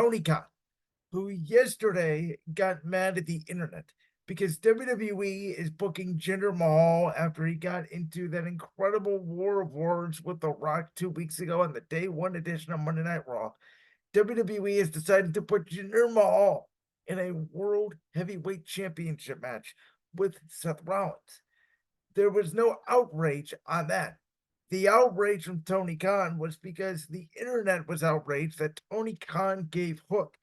Tony Khan, who yesterday got mad at the internet because WWE is booking Jinder Mahal after he got into that incredible war of words with The Rock 2 weeks ago on the day one edition of Monday Night Raw. WWE has decided to put Jinder Mahal in a World Heavyweight Championship match with Seth Rollins. There was no outrage on that. The outrage from Tony Khan was because the internet was outraged that Tony Khan gave Hook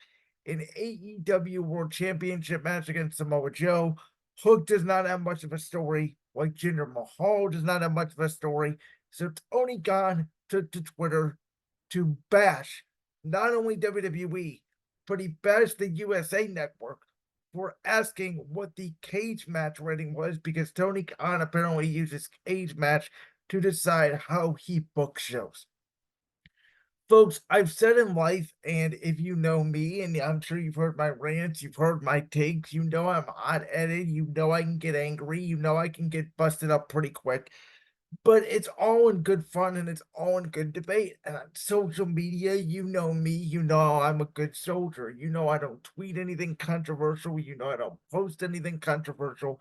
an AEW World Championship match against Samoa Joe. Hook does not have much of a story, like Jinder Mahal does not have much of a story. So Tony Khan took to Twitter to bash not only WWE, but he bashed the USA Network for asking what the cage match rating was because Tony Khan apparently uses cage match to decide how he books shows. Folks, I've said in life, and if you know me, and I'm sure you've heard my rants, you've heard my takes, you know I'm hot-headed, you know I can get angry, you know I can get busted up pretty quick. But it's all in good fun and it's all in good debate. And on social media, you know me, you know I'm a good soldier. You know I don't tweet anything controversial. You know I don't post anything controversial.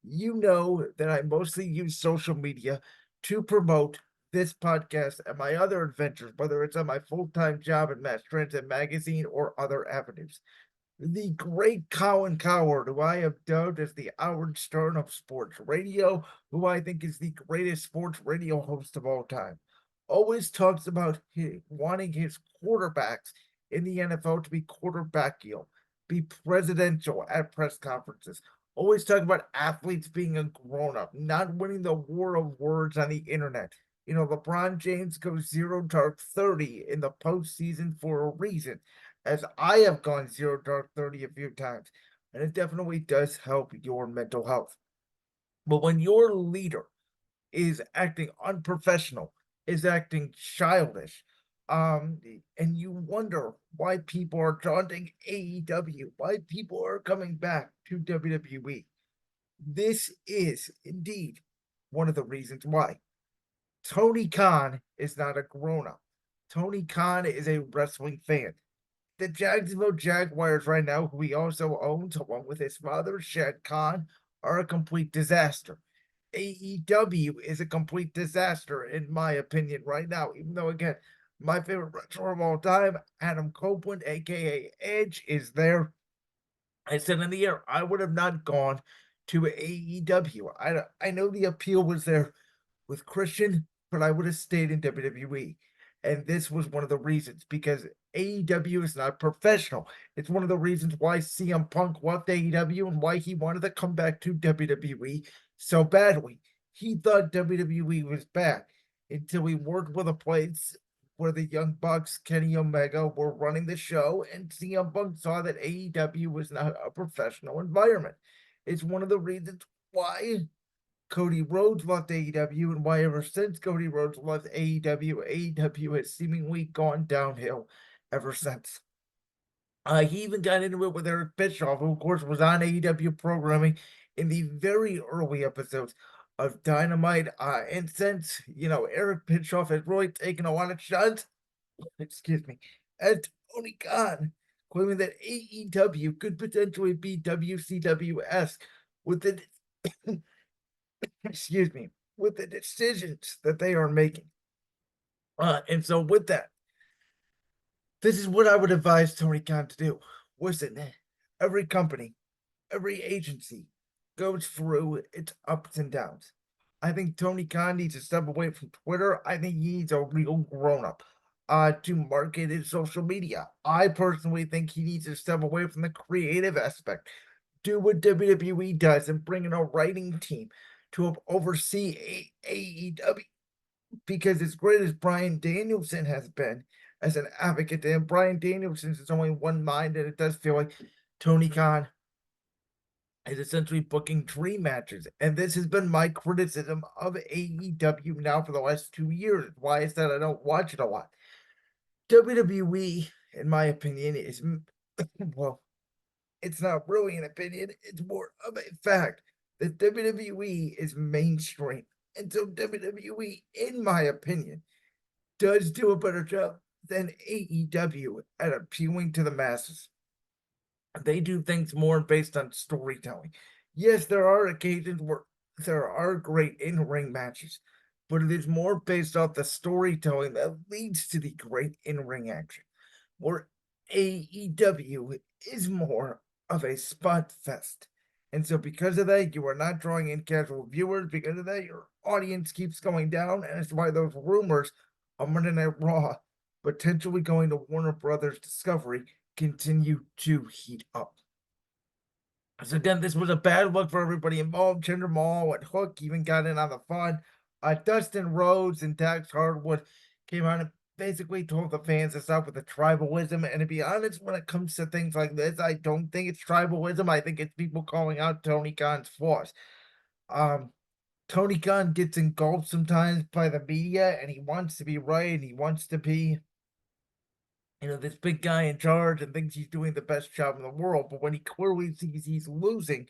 You know that I mostly use social media to promote this podcast and my other adventures, whether it's on my full-time job at Mass Transit Magazine or other avenues. The great Colin Coward, who I have dubbed as the Howard Stern of sports radio, who I think is the greatest sports radio host of all time, always talks about wanting his quarterbacks in the NFL to be quarterbackial, be presidential at press conferences. Always talk about athletes being a grown up, not winning the war of words on the internet. You know, LeBron James goes 0-30 in the postseason for a reason, as I have gone 0-30 a few times, and it definitely does help your mental health. But when your leader is acting unprofessional, is acting childish, and you wonder why people are taunting AEW, why people are coming back to WWE. This is indeed one of the reasons why. Tony Khan is not a grown up. Tony Khan is a wrestling fan. The Jacksonville Jaguars right now, who he also owns along with his father, Shad Khan, are a complete disaster. AEW is a complete disaster, in my opinion, right now, even though, again, my favorite wrestler of all time, Adam Copeland, aka Edge, is there. I said in the air, I would have not gone to AEW. I know the appeal was there with Christian, but I would have stayed in WWE. And this was one of the reasons because AEW is not professional. It's one of the reasons why CM Punk left AEW and why he wanted to come back to WWE so badly. He thought WWE was bad until he worked with a place where the Young Bucks, Kenny Omega, were running the show, and CM Punk saw that AEW was not a professional environment. It's one of the reasons why Cody Rhodes left AEW, and why ever since Cody Rhodes left AEW has seemingly gone downhill ever since. He even got into it with Eric Bischoff, who of course was on AEW programming in the very early episodes of Dynamite. And since Eric Bischoff has really taken a lot of shots, excuse me, at Tony Khan, claiming that AEW could potentially be WCW esque with the excuse me, with the decisions that they are making. And so with that, this is what I would advise Tony Khan to do. Listen, every company, every agency goes through its ups and downs. I think Tony Khan needs to step away from Twitter. I think he needs a real grown up to market his social media. I personally think he needs to step away from the creative aspect, do what WWE does, and bring in a writing team to oversee AEW. Because as great as Brian Danielson has been as an advocate, and Brian Danielson is only one mind, and it does feel like Tony Khan is essentially booking dream matches. And this has been my criticism of AEW now for the last 2 years. Why is that I don't watch it a lot? WWE, in my opinion, is well, it's not really an opinion, it's more of a fact that WWE is mainstream. And so WWE, in my opinion, does do a better job than AEW at appealing to the masses. They do things more based on storytelling. Yes, there are occasions where there are great in-ring matches, but it is more based off the storytelling that leads to the great in-ring action. Where AEW is more of a spot fest. And so because of that, you are not drawing in casual viewers. Because of that, your audience keeps going down, and it's why those rumors on Monday Night Raw potentially going to Warner Brothers Discovery continue to heat up. So again, this was a bad look for everybody involved. Jinder Mahal and Hook even got in on the fun. Dustin Rhodes and Dax Hardwood came out and basically told the fans to stop with the tribalism. And to be honest, when it comes to things like this, I don't think it's tribalism. I think it's people calling out Tony Khan's flaws. Um, Tony Khan gets engulfed sometimes by the media, and he wants to be right, and he wants to be this big guy in charge and thinks he's doing the best job in the world. But when he clearly sees he's losing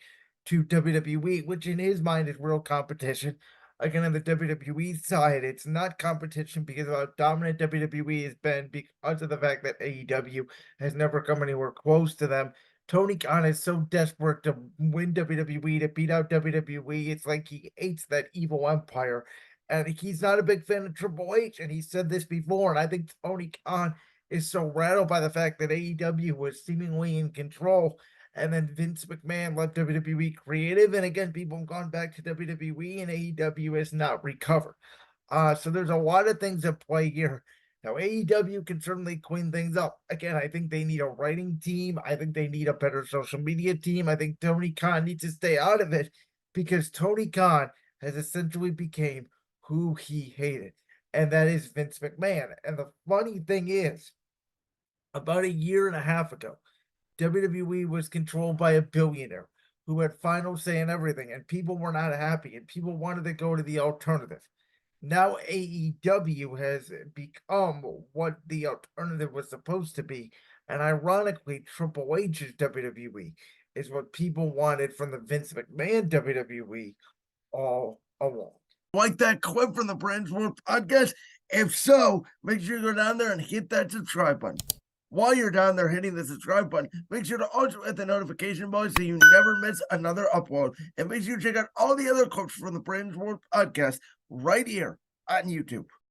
to WWE, which in his mind is real competition, again, on the WWE side, it's not competition because of how dominant WWE has been because of the fact that AEW has never come anywhere close to them. Tony Khan is so desperate to win WWE, to beat out WWE. It's like he hates that evil empire. And he's not a big fan of Triple H. And he said this before. And I think Tony Khan is so rattled by the fact that AEW was seemingly in control, and then Vince McMahon left WWE creative, and again, people have gone back to WWE, and AEW has not recovered. So there's a lot of things at play here. Now, AEW can certainly clean things up. Again, I think they need a writing team. I think they need a better social media team. I think Tony Khan needs to stay out of it because Tony Khan has essentially became who he hated, and that is Vince McMahon. And the funny thing is, about a year and a half ago, WWE was controlled by a billionaire who had final say in everything, and people were not happy, and people wanted to go to the alternative. Now AEW has become what the alternative was supposed to be, and ironically, Triple H's WWE is what people wanted from the Vince McMahon WWE all along. Like that clip from the Brands World podcast? If so, make sure you go down there and hit that subscribe button. While you're down there hitting the subscribe button, make sure to also hit the notification bell so you never miss another upload. And make sure you check out all the other clips from the Brands World podcast right here on YouTube.